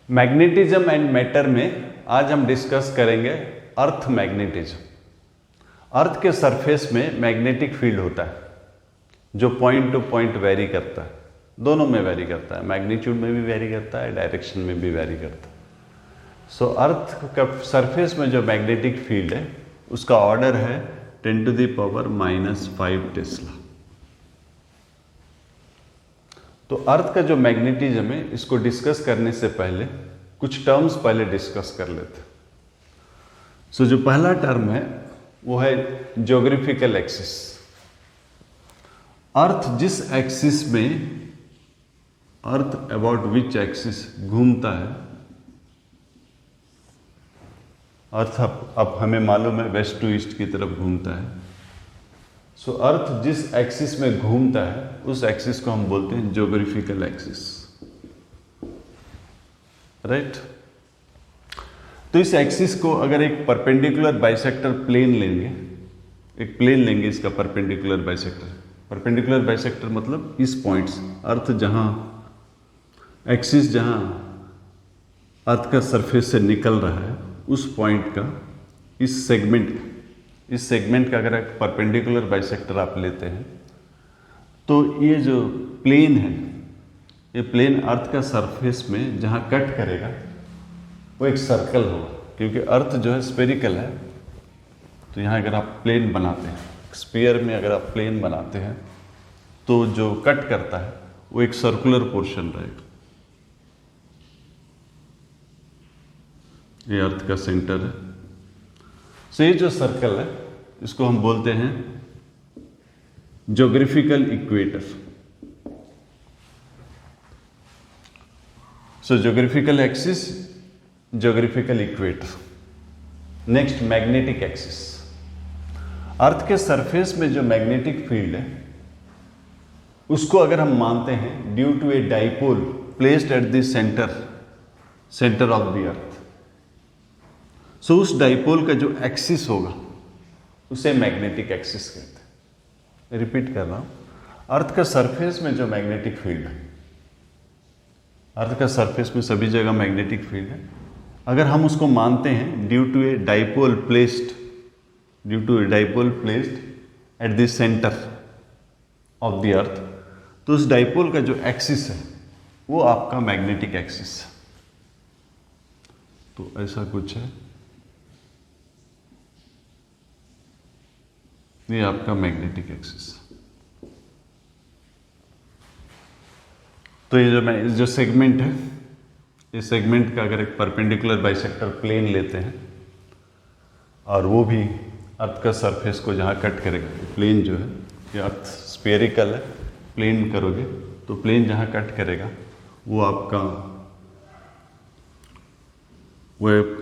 Magnetism and matter में आज हम डिस्कस करेंगे अर्थ मैग्नेटिज्म। अर्थ के सरफेस में मैग्नेटिक फील्ड होता है जो पॉइंट टू पॉइंट वेरी करता है, दोनों में वेरी करता है, मैग्नीट्यूड में भी वेरी करता है, डायरेक्शन में भी वेरी करता है। सो अर्थ का सरफेस में जो मैग्नेटिक फील्ड है उसका ऑर्डर है 10⁻⁻5 टेस्ला। तो अर्थ का जो मैग्नेटिज्म है इसको डिस्कस करने से पहले कुछ टर्म्स पहले डिस्कस कर लेते हैं। सो जो पहला टर्म है वो है ज्योग्राफिकल एक्सिस। अर्थ जिस एक्सिस में, अर्थ अबाउट विच एक्सिस घूमता है, अर्थ अब हमें मालूम है वेस्ट टू ईस्ट की तरफ घूमता है। सो अर्थ जिस एक्सिस में घूमता है उस एक्सिस को हम बोलते हैं ज्योग्राफिकल एक्सिस, राइट। तो इस एक्सिस को अगर एक परपेंडिकुलर बाइसेक्टर प्लेन लेंगे, एक प्लेन लेंगे इसका परपेंडिकुलर बाइसेक्टर। परपेंडिकुलर बाइसेक्टर मतलब इस पॉइंट्स, अर्थ जहां एक्सिस जहां अर्थ का सरफेस से निकल रहा है उस पॉइंट का, इस सेगमेंट का अगर एक परपेंडिकुलर बाइसेक्टर आप लेते हैं तो ये जो प्लेन है, ये प्लेन अर्थ का सरफेस में जहाँ कट करेगा वो एक सर्कल होगा, क्योंकि अर्थ जो है स्फेरिकल है। तो यहाँ अगर आप प्लेन बनाते हैं, स्फीयर में अगर आप प्लेन बनाते हैं तो जो कट करता है वो एक सर्कुलर पोर्शन रहेगा। ये अर्थ का सेंटर है। सो ये जो सर्कल है इसको हम बोलते हैं geographical equator. So geographical axis, geographical equator. Next magnetic axis. Earth के सरफेस में जो मैग्नेटिक फील्ड है उसको अगर हम मानते हैं due to a dipole placed at the centre of the earth. So उस डाइपोल का जो एक्सिस होगा उसे मैग्नेटिक एक्सिस कहते हैं। रिपीट कर रहा हूं, अर्थ का सरफेस में जो मैग्नेटिक फील्ड है, अर्थ का सरफेस में सभी जगह मैग्नेटिक फील्ड है, अगर हम उसको मानते हैं due to a dipole placed at the centre of the earth, तो उस डाइपोल का जो एक्सिस है वो आपका मैग्नेटिक एक्सिस है। तो ऐसा कुछ है, ये आपका मैग्नेटिक एक्सिस। तो ये जो सेगमेंट है, इस सेगमेंट का अगर एक परपेंडिकुलर बाइसेक्टर प्लेन लेते हैं और वो भी अर्थ का सरफेस को जहाँ कट करेगा, प्लेन जो है, ये अर्थ स्फेरिकल है, प्लेन करोगे तो प्लेन जहाँ कट करेगा वो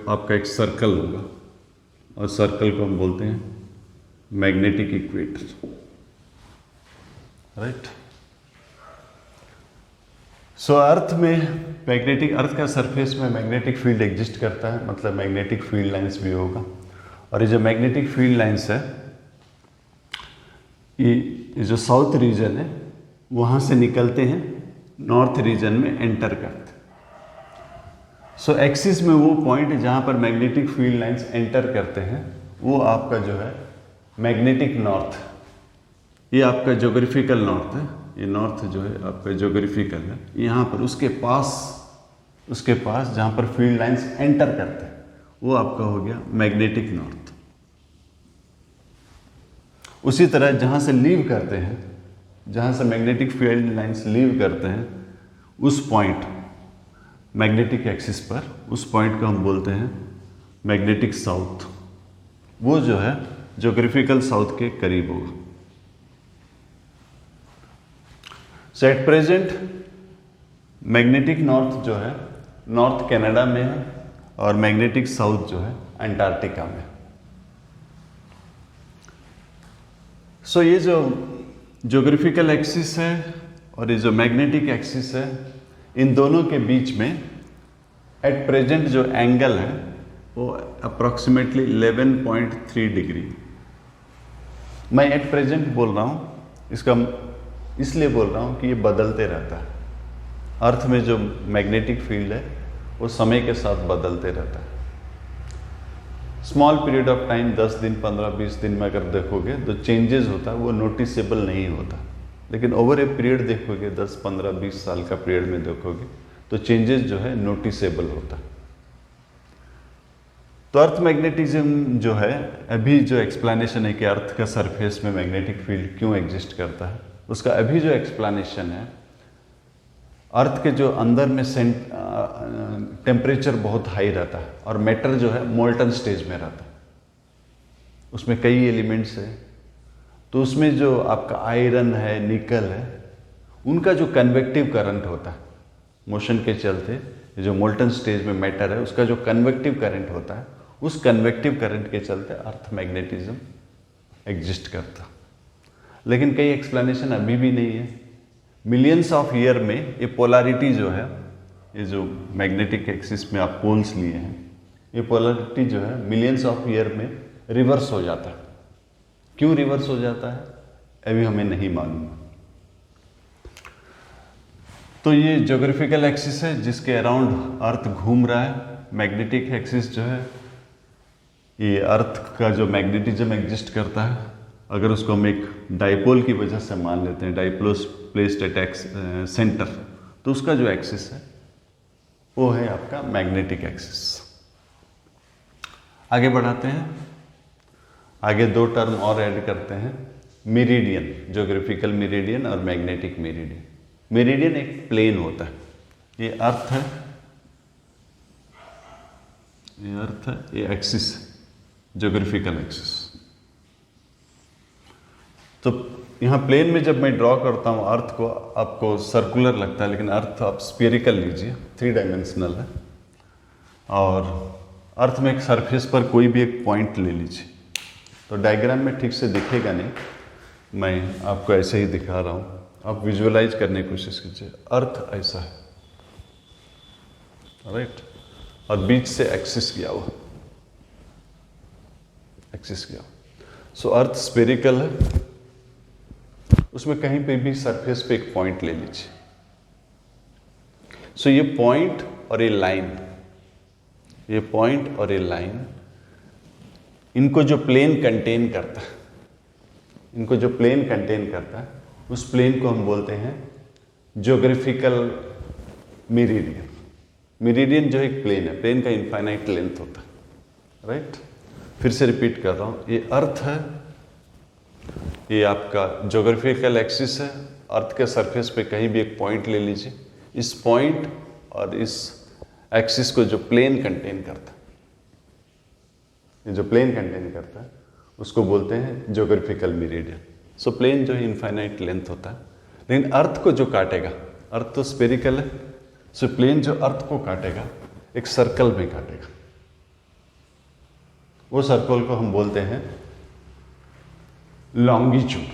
आपका एक सर्कल होगा और सर्कल को हम बोलते हैं मैग्नेटिक इक्वेटर, राइट। सो अर्थ का सरफेस में मैग्नेटिक फील्ड एग्जिस्ट करता है, मतलब मैग्नेटिक फील्ड लाइंस भी होगा। और ये जो मैग्नेटिक फील्ड लाइंस है, ये जो साउथ रीजन है वहाँ से निकलते हैं, नॉर्थ रीजन में एंटर करते हैं। सो एक्सिस में वो पॉइंट जहाँ पर मैग्नेटिक फील्ड लाइंस एंटर करते हैं वो आपका जो है मैग्नेटिक नॉर्थ, ये आपका ज्योग्राफिकल नॉर्थ है। ये नॉर्थ जो है आपका ज्योग्राफिकल है। यहाँ पर उसके पास जहाँ पर फील्ड लाइंस एंटर करते हैं वो आपका हो गया मैग्नेटिक नॉर्थ। उसी तरह जहाँ से लीव करते हैं, जहाँ से मैग्नेटिक फील्ड लाइंस लीव करते हैं उस पॉइंट मैग्नेटिक एक्सिस पर, उस पॉइंट को हम बोलते हैं मैग्नेटिक साउथ। वो जो है ज्योग्राफिकल साउथ के करीब होगा। सो एट प्रेजेंट मैग्नेटिक नॉर्थ जो है नॉर्थ कनाडा में है और मैग्नेटिक साउथ जो है अंटार्कटिका में। सो ये जो ज्योग्राफिकल एक्सिस है और ये जो मैग्नेटिक एक्सिस है, इन दोनों के बीच में एट प्रेजेंट जो एंगल है वो अप्रॉक्सीमेटली 11.3 डिग्री। मैं एट प्रेजेंट बोल रहा हूँ, इसका इसलिए बोल रहा हूँ कि ये बदलते रहता है। अर्थ में जो मैग्नेटिक फील्ड है वो समय के साथ बदलते रहता है। स्मॉल पीरियड ऑफ टाइम 10 दिन 15-20 दिन में अगर देखोगे तो चेंजेस होता है वो नोटिसेबल नहीं होता, लेकिन ओवर ए पीरियड देखोगे 10 15 20 साल का पीरियड में देखोगे तो चेंजेस जो है नोटिसेबल होता है। तो अर्थ मैग्नेटिज्म जो है, अभी जो एक्सप्लेनेशन है कि अर्थ का सरफेस में मैग्नेटिक फील्ड क्यों एग्जिस्ट करता है, उसका अभी जो एक्सप्लेनेशन है, अर्थ के जो अंदर में टेम्परेचर बहुत हाई रहता है और मैटर जो है मोल्टन स्टेज में रहता है, उसमें कई एलिमेंट्स है, तो उसमें जो आपका आयरन है, निकल है, उनका जो कन्वेक्टिव करंट होता है मोशन के चलते, जो मोल्टन स्टेज में मैटर है उसका जो कन्वेक्टिव करंट होता है, उस कन्वेक्टिव करंट के चलते अर्थ मैग्नेटिज्म एग्जिस्ट करता। लेकिन कई एक्सप्लेनेशन अभी भी नहीं है। मिलियंस ऑफ ईयर में ये पोलैरिटी जो है, ये जो मैग्नेटिक एक्सिस में आप पोल्स लिए हैं, ये पोलैरिटी जो है मिलियंस ऑफ ईयर में रिवर्स हो जाता है। क्यों रिवर्स हो जाता है अभी हमें नहीं मालूम। तो ये ज्योग्राफिकल एक्सिस है जिसके अराउंड अर्थ घूम रहा है। मैग्नेटिक एक्सिस जो है, ये अर्थ का जो मैग्नेटिज्म एग्जिस्ट करता है, अगर उसको हम एक डाइपोल की वजह से मान लेते हैं, डाइपोल प्लेस्ड एट सेंटर, तो उसका जो एक्सिस है वो है आपका मैग्नेटिक एक्सिस। आगे बढ़ाते हैं, आगे दो टर्म और ऐड करते हैं, मेरिडियन, ज्योग्राफिकल मेरिडियन और मैग्नेटिक मेरिडियन। मेरिडियन एक प्लेन होता है, ये अर्थ है, ये अर्थ है, ये एक्सिस है, ज्योग्राफिकल एक्सिस। तो यहाँ प्लेन में जब मैं ड्रॉ करता हूँ अर्थ को, आपको सर्कुलर लगता है, लेकिन अर्थ आप स्फीयरिकल लीजिए, 3 डायमेंशनल है। और अर्थ में एक सरफेस पर कोई भी एक पॉइंट ले लीजिए, तो डायग्राम में ठीक से दिखेगा नहीं, मैं आपको ऐसे ही दिखा रहा हूँ, आप विजुअलाइज करने की कोशिश कीजिए। अर्थ ऐसा है, राइट, और बीच से एक्सिस गया हुआ, एक्सिस गया। सो अर्थ स्फेरिकल है, उसमें कहीं पे भी सरफेस पे एक पॉइंट ले लीजिए। सो ये पॉइंट और ये लाइन, ये पॉइंट और ये लाइन, इनको जो प्लेन कंटेन करता है, इनको जो प्लेन कंटेन करता है, उस प्लेन को हम बोलते हैं ज्योग्राफिकल मेरिडियन। मेरिडियन जो एक प्लेन है, प्लेन का इनफाइनाइट लेंथ होता है, राइट। फिर से रिपीट कर रहा हूं, ये अर्थ है, ये आपका ज्योग्राफिकल एक्सिस है, अर्थ के सरफेस पे कहीं भी एक पॉइंट ले लीजिए, इस पॉइंट और इस एक्सिस को जो प्लेन कंटेन करता है, ये जो प्लेन कंटेन करता है उसको बोलते हैं ज्योग्राफिकल मेरिडियन। सो प्लेन जो है इनफाइनाइट लेंथ होता है, लेकिन अर्थ को जो काटेगा, अर्थ तो स्फेरिकल है, सो प्लेन जो अर्थ को काटेगा एक सर्कल में काटेगा, वो सर्कल को हम बोलते हैं लॉन्गिट्यूड,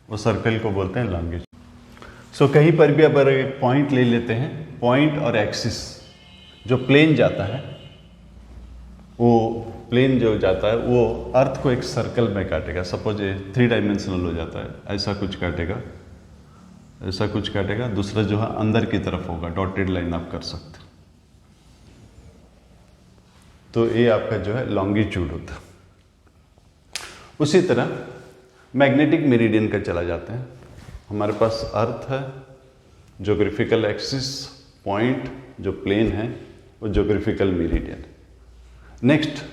वो सर्कल को बोलते हैं लॉन्गिट्यूड। सो कहीं पर भी अगर एक पॉइंट ले लेते हैं, पॉइंट और एक्सिस, जो प्लेन जाता है, वो प्लेन जो जाता है वो अर्थ को एक सर्कल में काटेगा। सपोज ये 3 डायमेंशनल हो जाता है, ऐसा कुछ काटेगा, ऐसा कुछ काटेगा, दूसरा जो है अंदर की तरफ होगा, डॉटेड लाइन आप कर सकते हो। तो ये आपका जो है लॉन्गिट्यूड होता है। उसी तरह मैग्नेटिक मेरिडियन का चला जाते हैं। हमारे पास अर्थ है, ज्योग्राफिकल एक्सिस, पॉइंट जो प्लेन है वो geographical meridian. Next,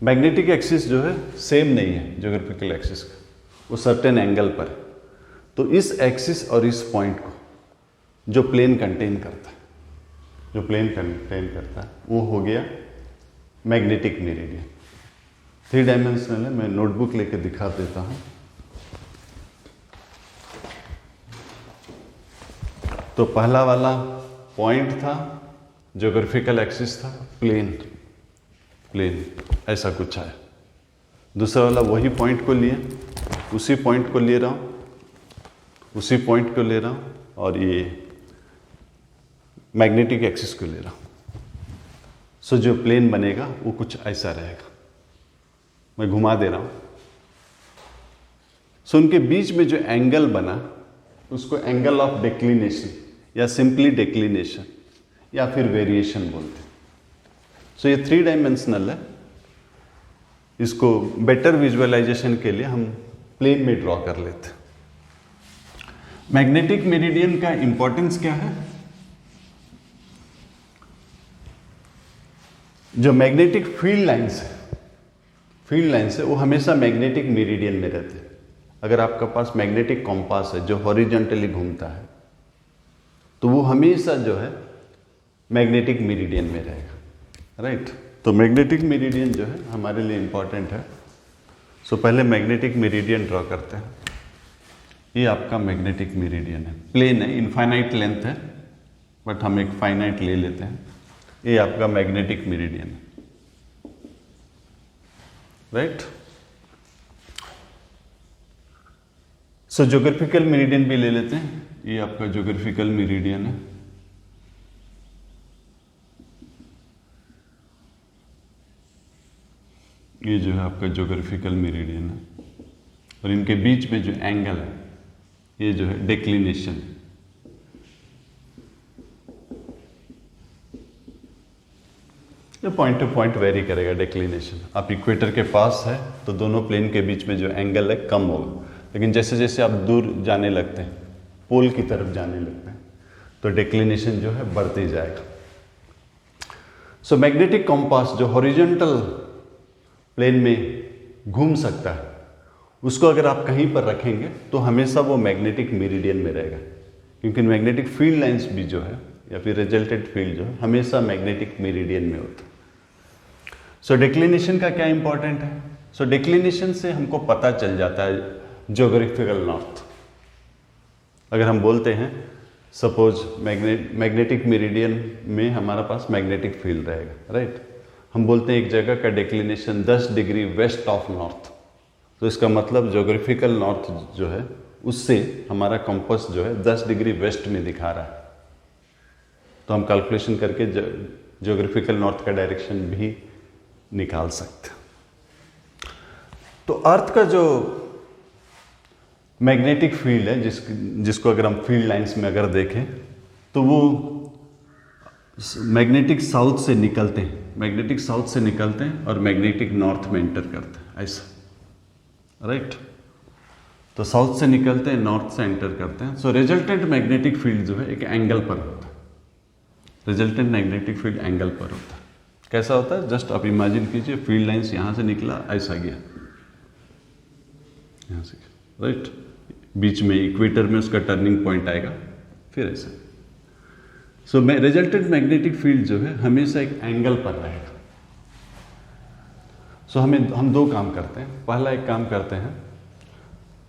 magnetic axis जो है सेम नहीं है ज्योग्राफिकल एक्सिस का, वो सर्टेन एंगल पर है। तो इस एक्सिस और इस पॉइंट को जो प्लेन कंटेन करता है, जो प्लेन कंटेन करता है, वो हो गया मैग्नेटिक मेरिडियन। 3 डायमेंशनल है, मैं नोटबुक लेके दिखा देता हूं। तो पहला वाला पॉइंट था, ज्योग्राफिकल एक्सिस था, प्लेन, प्लेन ऐसा कुछ है। दूसरा वाला वही पॉइंट को लिए, उसी पॉइंट को ले रहा हूं, उसी पॉइंट को ले रहा हूं, और ये मैग्नेटिक एक्सिस को ले रहा हूं। सो जो प्लेन बनेगा वो कुछ ऐसा रहेगा, मैं घुमा दे रहा हूं। सो उनके बीच में जो एंगल बना उसको एंगल ऑफ डिक्लिनेशन या सिंपली डिक्लिनेशन या फिर वेरिएशन बोलते हैं। सो ये 3 डायमेंशनल है। इसको बेटर विजुअलाइजेशन के लिए हम प्लेन में ड्रॉ कर लेते हैं। मैग्नेटिक मेरिडियन का इंपॉर्टेंस क्या है? जो मैग्नेटिक फील्ड लाइंस है वो हमेशा मैग्नेटिक मेरिडियन में रहते हैं। अगर आपके पास मैग्नेटिक कॉम्पास है जो हॉरिजॉन्टली घूमता है तो वो हमेशा जो है मैग्नेटिक मेरिडियन में रहेगा, राइट। तो मैग्नेटिक मेरिडियन जो है हमारे लिए इंपॉर्टेंट है। सो पहले मैग्नेटिक मेरिडियन ड्रॉ करते हैं। ये आपका मैग्नेटिक मेरिडियन है, प्लेन है, इनफाइनाइट लेंथ है, बट हम एक फाइनाइट ले लेते हैं। ये आपका मैग्नेटिक मेरिडियन है, राइट। सो ज्योग्राफिकल मेरिडियन भी ले लेते हैं। ये आपका ज्योग्राफिकल मेरिडियन है। ये जो है आपका ज्योग्राफिकल मेरिडियन है, और इनके बीच में जो एंगल है ये जो है डिक्लिनेशन है। ये पॉइंट टू पॉइंट वेरी करेगा डिक्लिनेशन। आप इक्वेटर के पास है तो दोनों प्लेन के बीच में जो एंगल है कम होगा, लेकिन जैसे जैसे आप दूर जाने लगते हैं, पोल की तरफ जाने लगते हैं, तो डिक्लिनेशन जो है बढ़ते जाएगा। सो मैग्नेटिक कॉम्पास जो हॉरिजॉन्टल प्लेन में घूम सकता है, उसको अगर आप कहीं पर रखेंगे तो हमेशा वो मैग्नेटिक मेरिडियन में रहेगा, क्योंकि मैग्नेटिक फील्ड लाइंस भी जो है या फिर रिजल्टेंट फील्ड जो है हमेशा मैग्नेटिक मेरिडियन में होता है। सो डिक्लिनेशन का क्या इंपॉर्टेंट है? सो डिक्लिनेशन से हमको पता चल जाता है ज्योग्राफिकल नॉर्थ। अगर हम बोलते हैं सपोज मैग्नेटिक मेरिडियन में हमारा पास मैग्नेटिक फील्ड रहेगा, राइट। हम बोलते हैं एक जगह का declination 10 degree west of north, तो इसका मतलब ज्योग्राफिकल नॉर्थ जो है उससे हमारा कंपास जो है 10 डिग्री वेस्ट में दिखा रहा है। तो हम कैलकुलेशन करके ज्योग्राफिकल नॉर्थ का डायरेक्शन भी निकाल सकते हैं। तो अर्थ का जो मैग्नेटिक फील्ड है जिसको अगर हम फील्ड लाइंस में अगर देखें तो वो मैग्नेटिक साउथ से निकलते हैं और मैग्नेटिक नॉर्थ में एंटर करते हैं, ऐसा, राइट। तो साउथ से निकलते हैं, नॉर्थ से एंटर करते हैं। सो रिजल्टेंट मैग्नेटिक फील्ड जो है एक एंगल पर होता है। रिजल्टेंट मैग्नेटिक फील्ड एंगल पर होता है। कैसा होता है? जस्ट आप इमेजिन कीजिए, फील्ड लाइंस यहां से निकला, ऐसा गया यहां से, राइट। बीच में इक्वेटर में उसका टर्निंग पॉइंट आएगा, फिर ऐसा। सो रिजल्टेंट मैग्नेटिक फील्ड जो है हमेशा एक एंगल पर रहेगा। सो हम 2 काम करते हैं। पहला एक काम करते हैं,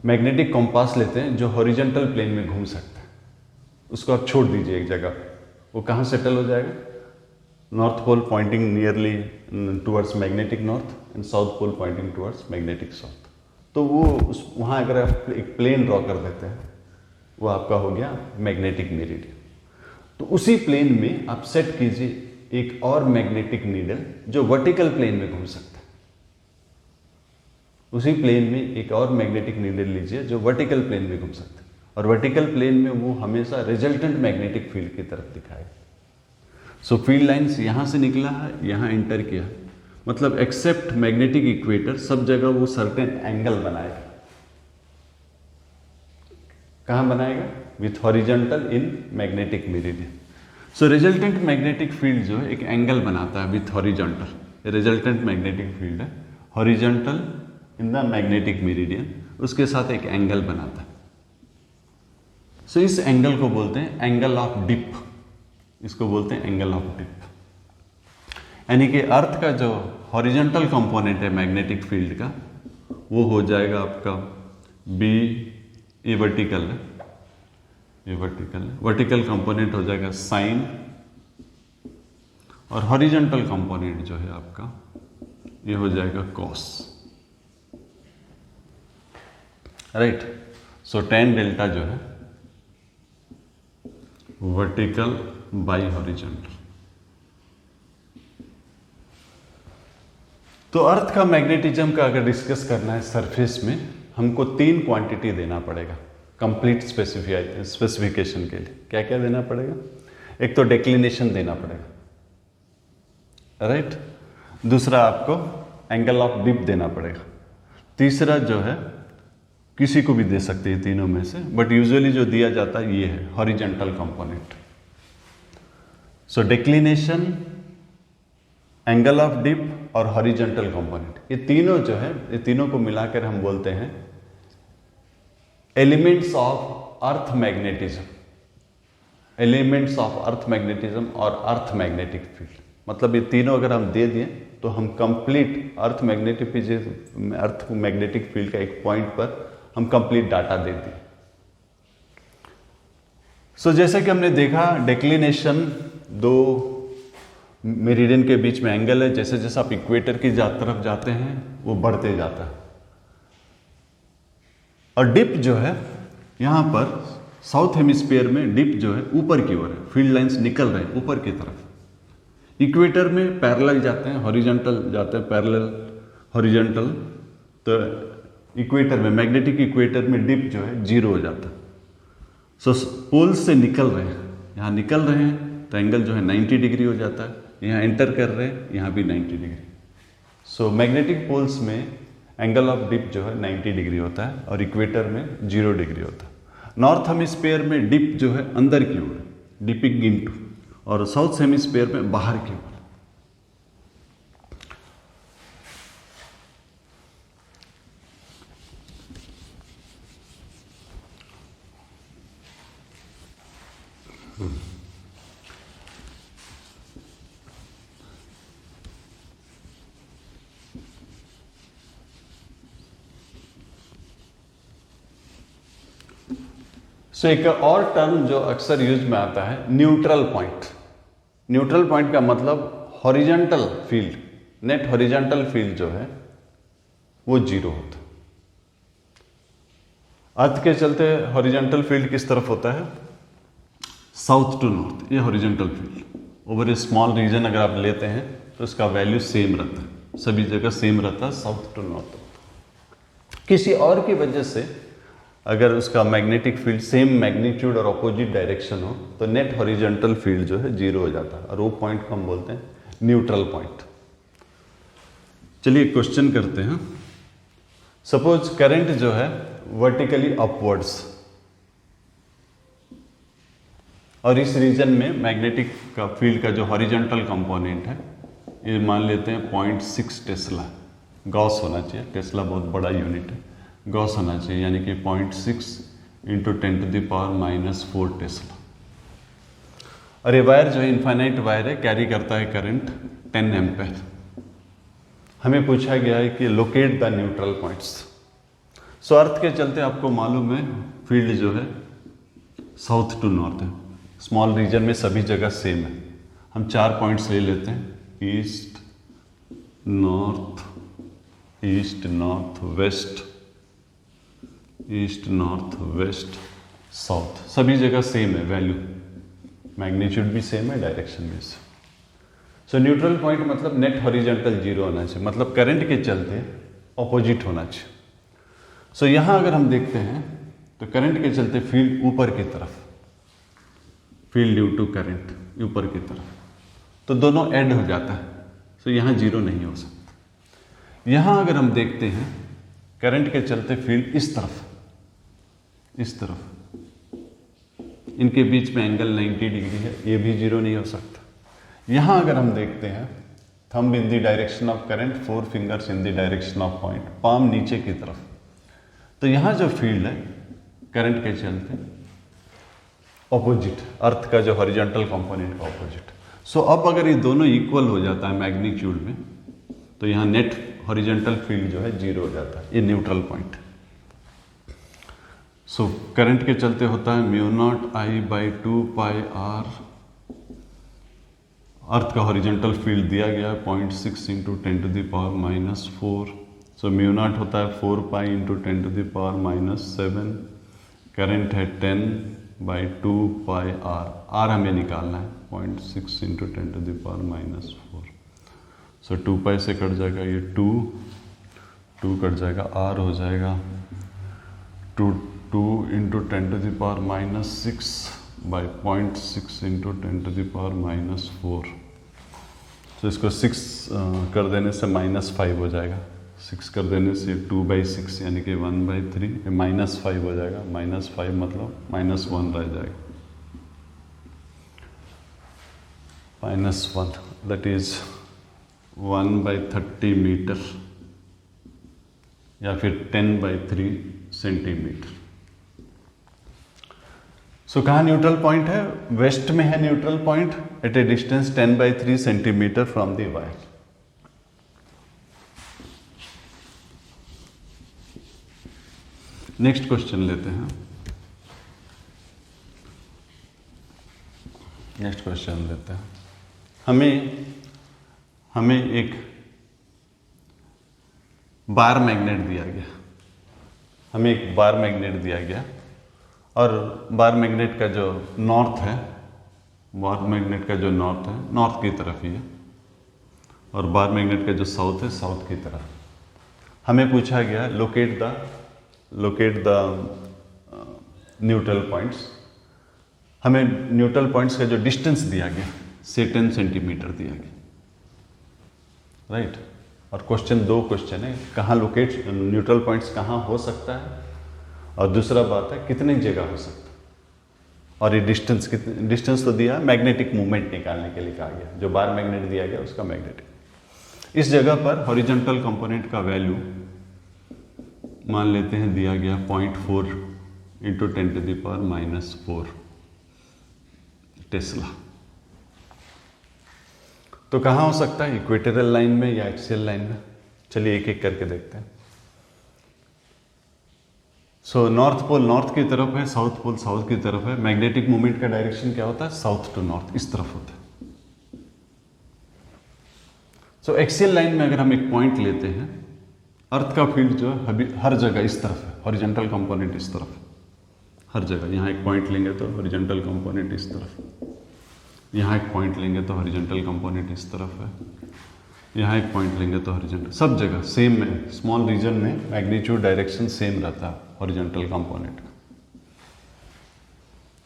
मैग्नेटिक कॉम्पास लेते हैं जो हॉरिजॉन्टल प्लेन में घूम सकता है, उसको आप छोड़ दीजिए एक जगह, वो कहाँ सेटल हो जाएगा? North pole pointing nearly towards magnetic north and south pole pointing towards magnetic south. तो वो वहाँ अगर आप एक प्लेन ड्रॉ कर देते हैं, वो आपका हो गया मैग्नेटिक मेरिडियन। तो उसी प्लेन में आप सेट कीजिए एक और मैग्नेटिक नीडल जो वर्टिकल प्लेन में घूम सकता है। उसी प्लेन में एक और मैग्नेटिक नीडल लीजिए जो वर्टिकल प्लेन में घूम सकता है, और वर्टिकल प्लेन में वो हमेशा रिजल्टेंट मैग्नेटिक फील्ड की तरफ दिखाएगा। सो फील्ड लाइंस यहां से निकला है, यहां एंटर किया, मतलब एक्सेप्ट मैग्नेटिक इक्वेटर, सब जगह वो सर्टेन एंगल बनाएगा। कहां बनाएगा? With horizontal in magnetic meridian. So resultant magnetic field जो है एक एंगल बनाता है with horizontal. Resultant magnetic field है horizontal in the magnetic meridian, उसके साथ एक एंगल बनाता है। सो इस एंगल को बोलते हैं एंगल ऑफ डिप, इसको बोलते हैं एंगल ऑफ डिप। यानी कि अर्थ का जो हॉरिजॉन्टल कंपोनेंट है मैग्नेटिक फील्ड का, वो हो जाएगा आपका बी, ये वर्टिकल है, ये वर्टिकल है, वर्टिकल कंपोनेंट हो जाएगा साइन, और हॉरिजॉन्टल कंपोनेंट जो है आपका ये हो जाएगा कॉस, राइट। सो tan डेल्टा जो है वर्टिकल बाई हॉरिजॉन्टल। तो अर्थ का मैग्नेटिज्म का अगर डिस्कस करना है सरफेस में, हमको 3 क्वांटिटी देना पड़ेगा कंप्लीट स्पेसिफिकेशन के लिए। क्या क्या देना पड़ेगा? एक तो डिक्लिनेशन देना पड़ेगा, राइट। दूसरा आपको एंगल ऑफ डिप देना पड़ेगा। तीसरा जो है किसी को भी दे सकते हैं तीनों में से, बट यूजुअली जो दिया जाता है ये है horizontal component. So declination, angle of dip और हॉरिजॉन्टल कंपोनेंट, ये तीनों जो है, ये तीनों को मिलाकर हम बोलते हैं elements of earth magnetism, elements of earth magnetism और अर्थ मैग्नेटिक फील्ड। मतलब ये तीनों अगर हम दे दिए तो हम कंप्लीट अर्थ मैग्नेटिक फील्ड का एक पॉइंट पर हम कंप्लीट डाटा दे दिए। सो जैसे कि हमने देखा डिक्लिनेशन दो मेरिडियन के बीच में एंगल है, जैसे जैसे आप इक्वेटर की तरफ जाते हैं वो बढ़ते जाता है। और डिप जो है यहां पर साउथ हेमिस्फीयर में डिप जो है ऊपर की ओर है, फील्ड लाइंस निकल रहे हैं ऊपर की तरफ। इक्वेटर में पैरेलल जाते हैं, हॉरिजॉन्टल जाते हैं, पैरेलल हॉरिजॉन्टल। तो इक्वेटर में, मैग्नेटिक इक्वेटर में डिप जो है जीरो हो जाता है। सो पोल से निकल रहे हैं, यहाँ निकल रहे हैं तो एंगल जो है 90 डिग्री हो जाता है, यहाँ एंटर कर रहे हैं यहाँ भी 90 डिग्री। सो मैग्नेटिक पोल्स में एंगल ऑफ डिप जो है 90 डिग्री होता है और इक्वेटर में 0 डिग्री होता है। नॉर्थ हेमिस्फीयर में डिप जो है अंदर की ओर, डिपिंग इनटू, और साउथ हेमिस्फीयर में बाहर की ओर। सो एक और टर्म जो अक्सर यूज में आता है न्यूट्रल पॉइंट। न्यूट्रल पॉइंट का मतलब horizontal field, net horizontal field जो है वो जीरो होता है। अर्थ के चलते हॉरिजॉन्टल फील्ड किस तरफ होता है? South to north. ये horizontal field over a small region अगर आप लेते हैं तो इसका वैल्यू सेम रहता है, सभी जगह सेम रहता है, साउथ टू नॉर्थ। किसी और की वजह से अगर उसका मैग्नेटिक फील्ड सेम मैग्नीट्यूड और अपोजिट डायरेक्शन हो तो नेट हॉरिजॉन्टल फील्ड जो है जीरो हो जाता है, और वो पॉइंट को हम बोलते हैं न्यूट्रल पॉइंट। चलिए क्वेश्चन करते हैं। सपोज करंट जो है वर्टिकली अपवर्ड्स, और इस रीजन में मैग्नेटिक का फील्ड का जो हॉरिजॉन्टल कंपोनेंट है ये मान लेते हैं 0.6 टेस्ला। गॉस होना चाहिए, टेस्ला बहुत बड़ा यूनिट है, गॉस होना चाहिए, यानी कि 0.6 × 10⁻⁻⁴ टेस्ला। और ये वायर जो है इनफाइनाइट वायर है, कैरी करता है करंट 10 एम्पेयर। हमें पूछा गया है कि लोकेट द न्यूट्रल पॉइंट्स। सो अर्थ के चलते आपको मालूम है फील्ड जो है साउथ टू नॉर्थ है, स्मॉल रीजन में सभी जगह सेम है। हम 4 पॉइंट्स ले लेते हैं, east north, east north west, east north west south, सभी जगह सेम है वैल्यू, मैग्नीट्यूड भी सेम है, डायरेक्शन भी सेम। सो न्यूट्रल पॉइंट मतलब नेट हॉरिजॉन्टल जीरो होना चाहिए, मतलब करंट के चलते ऑपोजिट होना चाहिए। सो यहाँ अगर हम देखते हैं तो करंट के चलते फील्ड ऊपर की तरफ, फील्ड ड्यू टू करंट ऊपर की तरफ, तो दोनों ऐड हो जाता है। सो यहाँ जीरो नहीं हो सकता। यहाँ अगर हम देखते हैं करंट के चलते फील्ड इस तरफ, इस तरफ, इनके बीच में एंगल 90 डिग्री है, ये भी जीरो नहीं हो सकता। यहाँ अगर हम देखते हैं thumb in the direction of current, 4 fingers in the direction of point, palm नीचे की तरफ, तो यहाँ जो फील्ड है करंट के चलते ऑपोजिट, अर्थ का जो हॉरिजॉन्टल कंपोनेंट का ऑपोजिट। सो अब अगर ये दोनों इक्वल हो जाता है मैग्नीट्यूड में तो यहाँ नेट हॉरिजॉन्टल फील्ड जो है जीरो हो जाता है, ये न्यूट्रल पॉइंट। सो करंट के चलते होता है μ0I/2πr। अर्थ का हॉरिजॉन्टल फील्ड दिया गया है 0.6 × 10⁻⁻⁴। सो μ0 होता है 4π × 10⁻⁻7। करंट है 10/2πr, r हमें निकालना है 0.6 × 10⁻⁻⁴। सो 2π से कट जाएगा ये 2 कट जाएगा, r हो जाएगा 2 × 10⁻⁻6 बाई 0.6 इंटू 10⁻⁻⁴। तो इसको 6 कर देने से -5 हो जाएगा, 6 कर देने से 2/6 यानी कि 1/3, -5 हो जाएगा, -5 मतलब -1 रह जाएगा, -1 दैट इज 1/30 मीटर या फिर 10/3 सेंटीमीटर। सो कहाँ न्यूट्रल पॉइंट है? वेस्ट में है neutral point at a distance 10/3 centimetre from the wire. Next question लेते हैं। नेक्स्ट क्वेश्चन लेते हैं। हमें एक बार मैग्नेट दिया गया, हमें एक बार मैग्नेट दिया गया और बार मैग्नेट का जो नॉर्थ है, बार मैग्नेट का जो नॉर्थ है नॉर्थ की तरफ ही है, और बार मैग्नेट का जो साउथ है साउथ की तरफ। हमें पूछा गया लोकेट द न्यूट्रल पॉइंट्स। हमें न्यूट्रल पॉइंट्स का जो डिस्टेंस दिया गया से 10 सेंटीमीटर दिया गया, राइट। और क्वेश्चन 2 क्वेश्चन है, कहाँ लोकेट न्यूट्रल पॉइंट्स कहाँ हो सकता है, और दूसरा बात है कितनी जगह हो सकता है, और ये डिस्टेंस कितने, डिस्टेंस तो दिया, मैग्नेटिक मूवमेंट निकालने के लिए कहा गया, जो बार मैग्नेट दिया गया उसका मैग्नेटिक। इस जगह पर हॉरिजॉन्टल कंपोनेंट का वैल्यू मान लेते हैं दिया गया 0.4 इंटू 10⁻⁻⁴ टेस्ला। तो कहाँ हो सकता है? इक्वेटोरियल लाइन में या एक्सियल लाइन में? चलिए एक एक करके देखते हैं। सो नॉर्थ पोल नॉर्थ की तरफ है, साउथ पोल साउथ की तरफ है। मैग्नेटिक मूवमेंट का डायरेक्शन क्या होता है? साउथ टू नॉर्थ, इस तरफ होता है। सो एक्सियल लाइन में अगर हम एक पॉइंट लेते हैं, अर्थ का फील्ड जो है हर जगह इस तरफ है, हॉरिजॉन्टल कंपोनेंट इस तरफ है, हर जगह। यहाँ एक पॉइंट लेंगे तो हॉरिजॉन्टल कंपोनेंट इस तरफ, यहाँ एक पॉइंट लेंगे तो हॉरिजॉन्टल कंपोनेंट इस तरफ है, यहाँ एक पॉइंट लेंगे तो हॉरिजॉन्टल, सब जगह सेम है। स्मॉल रीजन में मैग्नीट्यूड डायरेक्शन सेम रहता है हॉरिजॉन्टल कंपोनेंट का।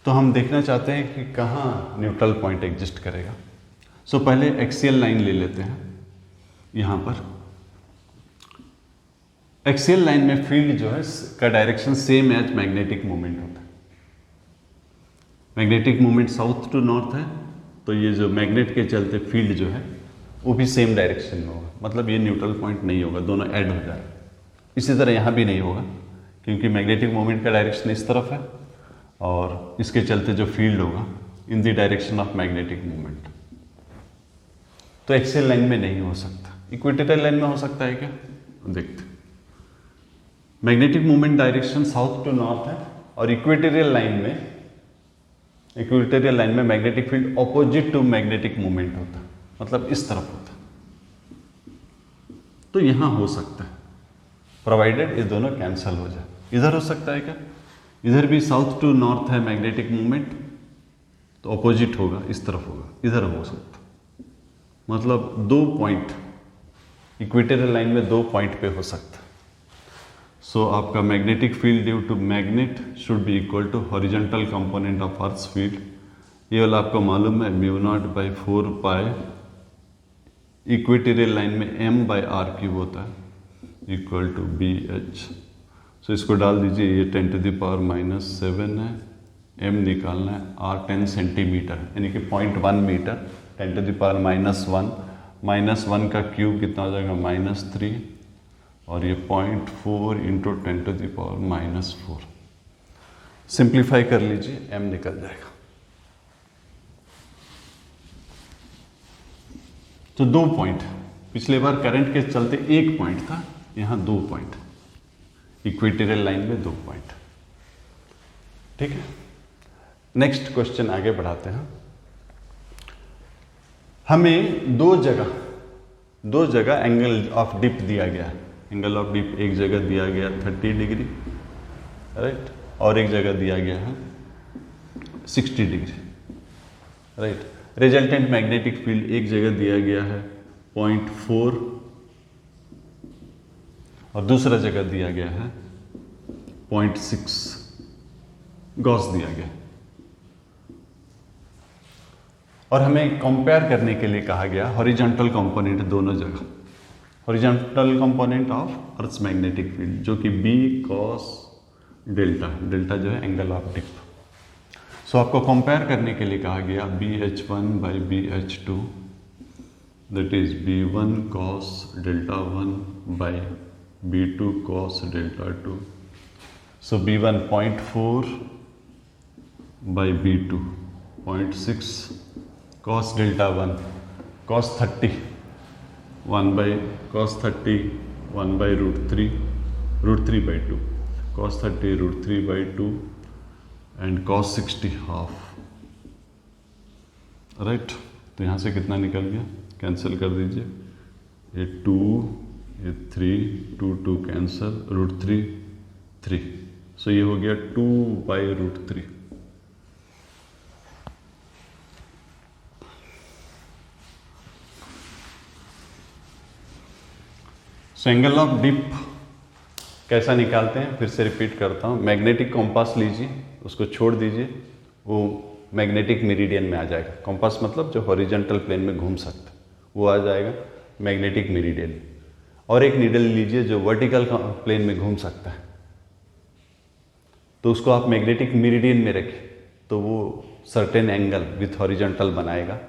तो हम देखना चाहते हैं कि कहाँ न्यूट्रल पॉइंट एग्जिस्ट करेगा। सो पहले एक्सियल लाइन ले लेते हैं। यहाँ पर एक्सियल लाइन में फील्ड जो है का direction same as magnetic movement होता है। Magnetic movement south to north है, तो ये जो मैग्नेट के चलते फील्ड जो है वो भी सेम डायरेक्शन में होगा, मतलब ये न्यूट्रल पॉइंट नहीं होगा, दोनों ऐड हो जाएगा। इसी तरह यहाँ भी नहीं होगा, क्योंकि मैग्नेटिक मोमेंट का डायरेक्शन इस तरफ है और इसके चलते जो फील्ड होगा in the direction of magnetic movement. तो एक्सियल लाइन में नहीं हो सकता। इक्वेटोरियल लाइन में हो सकता है क्या? देखते। Magnetic movement direction south to north है, और इक्वेटोरियल लाइन में magnetic field opposite to magnetic movement होता है, मतलब इस तरफ होता है। तो यहां हो सकता है, प्रोवाइडेड ये दोनों कैंसल हो जाए। इधर हो सकता है क्या? इधर भी साउथ टू नॉर्थ है मैग्नेटिक मूवमेंट, तो ऑपोजिट होगा, इस तरफ होगा, इधर हो सकता है। मतलब 2 पॉइंट इक्वेटोरियल लाइन में 2 पॉइंट पे हो सकता है। सो आपका magnetic field due to magnet should be equal to horizontal component of earth's field. ये वाला आपको मालूम है, μ0/4 पाई इक्वेटोरियल लाइन में m/r³ होता है इक्वल टू BH। सो इसको डाल दीजिए, ये 10⁻⁻7 है, m निकालना है, r 10 सेंटीमीटर यानी कि 0.1 मीटर, 10⁻⁻1 -1 का क्यूब कितना हो जाएगा? -3, और ये 0.4 इंटू 10⁻⁻4। सिंप्लीफाई कर लीजिए, m निकल जाएगा। तो 2 पॉइंट, पिछले बार करंट के चलते 1 पॉइंट था, यहाँ 2 पॉइंट, इक्वेटोरियल लाइन में 2 पॉइंट। ठीक है, नेक्स्ट क्वेश्चन आगे बढ़ाते हैं। हमें दो जगह एंगल ऑफ डिप दिया गया है। एंगल ऑफ डिप एक जगह दिया गया 30 डिग्री, राइट, और एक जगह दिया गया है 60 degree, right. Resultant magnetic field एक जगह दिया गया है 0.4 और दूसरा जगह दिया गया है 0.6 गॉस दिया गया। और हमें कंपेयर करने के लिए कहा गया हॉरिजॉन्टल कंपोनेंट दोनों जगह, horizontal component of earth magnetic field जो कि बी कॉस डेल्टा, डेल्टा जो है एंगल ऑफ डिप। सो आपको कंपेयर करने के लिए कहा गया BH1 by BH2 that is B1 cos delta 1 by B2 cos delta 2। So B1 0.4 by B2 0.6 cos delta 1 cos 30 1 by cos 30 1 by √3 by 2 cos 30 √3 by 2 and cos 60 half, right. तो यहाँ से कितना निकल गया, कैंसिल कर दीजिए, ये 2 ये 3 2 कैंसिल, √3 3, सो ये हो गया 2 by √3। So angle of dip कैसा निकालते हैं, फिर से रिपीट करता हूँ। मैग्नेटिक कॉम्पास लीजिए, उसको छोड़ दीजिए, वो मैग्नेटिक मेरिडियन में आ जाएगा। कॉम्पास मतलब जो हॉरिजॉन्टल प्लेन में घूम सकता है वो आ जाएगा मैग्नेटिक मेरिडियन। और एक नीडल लीजिए जो वर्टिकल प्लेन में घूम सकता है, तो उसको आप मैग्नेटिक मेरिडियन में रखें तो वो सर्टेन एंगल विथ हॉरिजॉन्टल बनाएगा।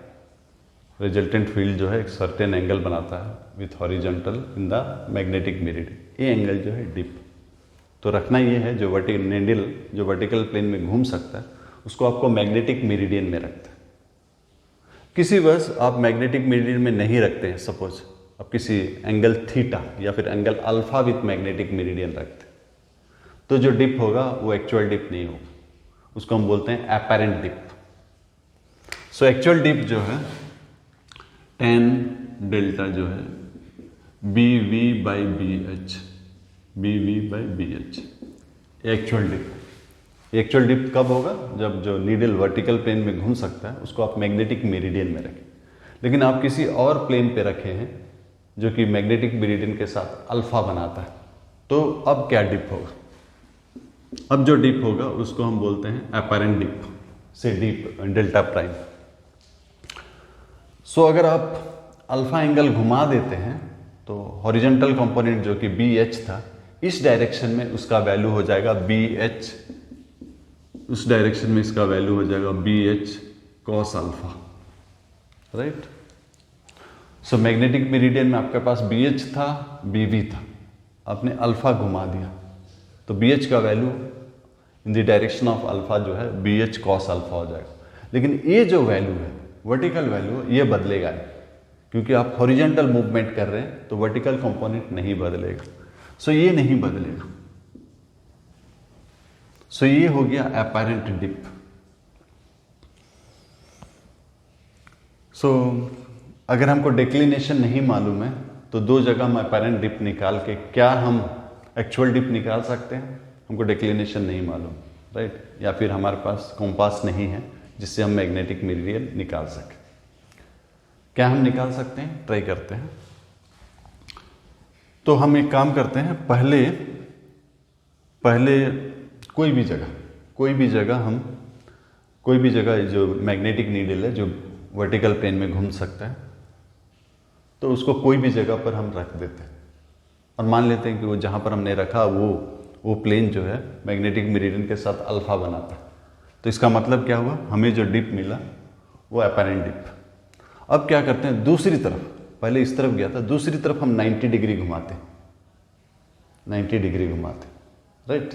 रिजल्टेंट फील्ड जो है एक सर्टेन एंगल बनाता है with horizontal in the magnetic meridian. ये एंगल जो है डिप। तो रखना ये है जो नीडल जो वर्टिकल प्लेन में घूम सकता है उसको आपको मैग्नेटिक मेरिडियन में रखता है। किसी वर्ष आप मैग्नेटिक मेरिडियन में नहीं रखते हैं, सपोज आप किसी एंगल थीटा या फिर angle alpha with magnetic meridian रखते हैं, तो जो डिप होगा वो एक्चुअल डिप नहीं होगा, उसको हम बोलते हैं apparent dip. So actual dip जो है tan डेल्टा जो है BV by BH, BV by BH, actual dip. Actual dip कब होगा, जब जो नीडल वर्टिकल प्लेन में घूम सकता है उसको आप मैग्नेटिक मेरिडियन में रखें। लेकिन आप किसी और प्लेन पे रखे हैं जो कि मैग्नेटिक मेरिडियन के साथ अल्फा बनाता है, तो अब क्या डिप होगा, अब जो डिप होगा उसको हम बोलते हैं एपेरेंट डिप से डिप डेल्टा प्राइम। सो अगर आप अल्फा एंगल घुमा देते हैं तो हॉरिजॉन्टल कंपोनेंट जो कि BH था इस डायरेक्शन में उसका वैल्यू हो जाएगा BH, उस डायरेक्शन में इसका वैल्यू हो जाएगा BH cos alpha, right. So magnetic meridian में आपके पास BH था BV था, आपने अल्फा घुमा दिया तो BH का value in the direction of alpha जो है BH cos अल्फा हो जाएगा। लेकिन ये जो वैल्यू है वर्टिकल वैल्यू ये बदलेगा नहीं, क्योंकि आप हॉरिजॉन्टल मूवमेंट कर रहे हैं तो वर्टिकल कंपोनेंट नहीं बदलेगा। सो ये नहीं बदलेगा। सो ये हो गया एपेरेंट डिप। सो अगर हमको डिक्लिनेशन नहीं मालूम है तो दो जगह हम एपेरेंट डिप निकाल के क्या हम एक्चुअल डिप निकाल सकते हैं, हमको डिक्लिनेशन नहीं मालूम, राइट, या फिर हमारे पास कॉम्पास नहीं है जिससे हम मैग्नेटिक मेरिडियन निकाल सकें। क्या हम निकाल सकते हैं, ट्राई करते हैं। तो हम एक काम करते हैं, पहले कोई भी जगह जो मैग्नेटिक नीडल है जो वर्टिकल प्लेन में घूम सकता है तो उसको कोई भी जगह पर हम रख देते हैं और मान लेते हैं कि वो जहाँ पर हमने रखा वो प्लेन जो है मैग्नेटिक मेरिडियन के साथ अल्फा बनाता है। तो इसका मतलब क्या हुआ, हमें जो डिप मिला वो एपेरेंट डिप। अब क्या करते हैं, दूसरी तरफ, पहले इस तरफ गया था, दूसरी तरफ हम 90 डिग्री घुमाते, राइट,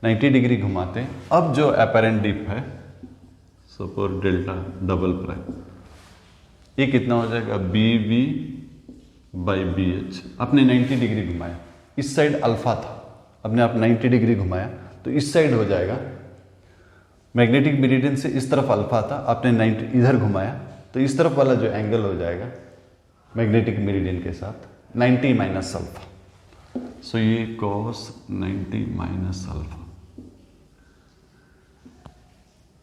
90 डिग्री घुमाते हैं। अब जो एपेरेंट डिप है सपोज डेल्टा डबल प्राइम, ये कितना हो जाएगा BV बाई BH। आपने 90 डिग्री घुमाया, इस साइड अल्फा था, अपने आप 90 डिग्री घुमाया तो इस साइड हो जाएगा, मैग्नेटिक मेरिडियन से इस तरफ अल्फा था, आपने 90 इधर घुमाया तो इस तरफ वाला जो एंगल हो जाएगा मैग्नेटिक मेरिडियन के साथ 90 माइनस अल्फा। सो ये cos 90 माइनस अल्फा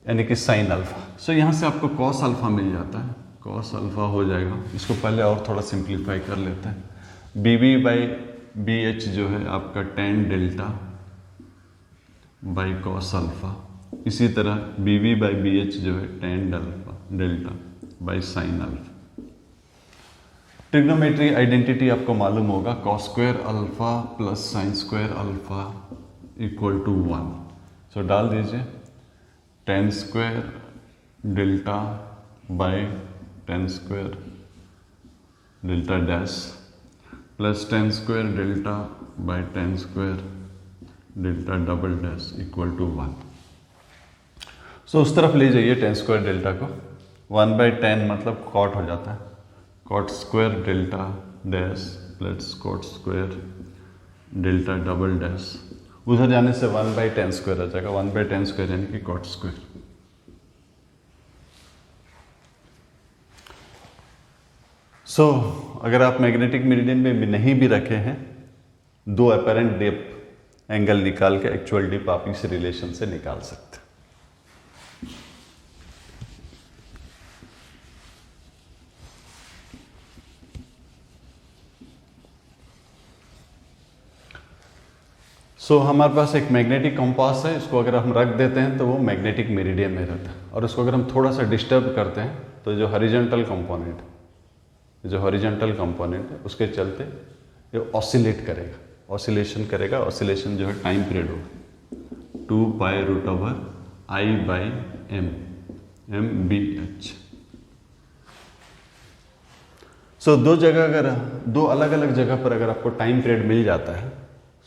यानी कि साइन अल्फा। सो यहाँ से आपको cos अल्फा मिल जाता है, cos अल्फा हो जाएगा। इसको पहले और थोड़ा सिंप्लीफाई कर लेते हैं। BV बाई BH जो है आपका tan delta by cos alpha, इसी तरह BV बाई BH जो है tan alpha delta by sine alpha. Trigonometry identity आपको मालूम होगा, cos square alpha plus sine square alpha equal to 1। So डाल दीजिए tan square delta by tan square delta dash plus tan square delta by tan square delta double dash equal to 1। So उस तरफ ले जाइए ten square delta को, 1/10 मतलब cot हो जाता है, cot square delta dash plus cot square delta double dash, उधर जाने से 1/10 स्क्वायर आ जाएगा, 1/10 स्क्वायर यानी कि कॉट स्क्वायर। सो अगर आप मैग्नेटिक मेरिडियन में भी नहीं भी रखे हैं, दो अपेरेंट डिप एंगल निकाल के एक्चुअल डिप आप इस रिलेशन से निकाल सकते हैं। सो हमारे पास एक मैग्नेटिक कंपास है, इसको अगर हम रख देते हैं तो वो मैग्नेटिक मेरिडियन में रहता है, और उसको अगर हम थोड़ा सा डिस्टर्ब करते हैं तो जो हॉरिजॉन्टल कंपोनेंट है उसके चलते ये ऑसिलेट करेगा, ऑसिलेशन जो है टाइम पीरियड होगा 2π√I/m सो दो अलग अलग जगह पर अगर आपको टाइम पीरियड मिल जाता है,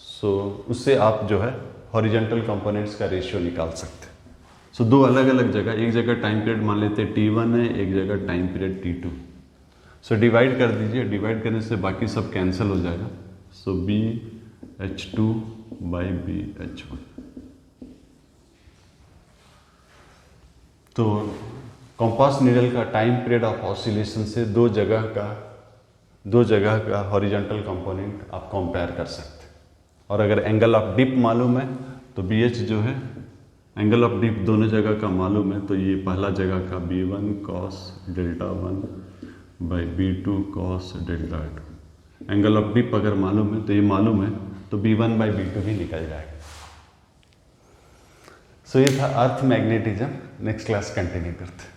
सो उससे आप जो है हॉरिजॉन्टल कंपोनेंट्स का रेशियो निकाल सकते हैं। सो दो अलग अलग जगह, एक जगह टाइम पीरियड मान लेते हैं T1 है, एक जगह time period T2। So divide कर दीजिए, डिवाइड करने से बाकी सब कैंसिल हो जाएगा। सो BH2/BH1। तो कंपास नीडल का टाइम पीरियड ऑफ ऑसिलेशन से दो जगह का हॉरिजॉन्टल कंपोनेंट आप कंपेयर कर सकते हैं। और अगर एंगल ऑफ डिप मालूम है तो BH जो है एंगल ऑफ डिप दोनों जगह का मालूम है, तो ये पहला जगह का B1 cos delta 1/B2 cos delta 2। Angle of dip अगर मालूम है तो ये मालूम है, तो B1/B2 भी निकल जाएगा। सो ये था अर्थ मैग्नेटिज्म। नेक्स्ट क्लास कंटिन्यू करते हैं।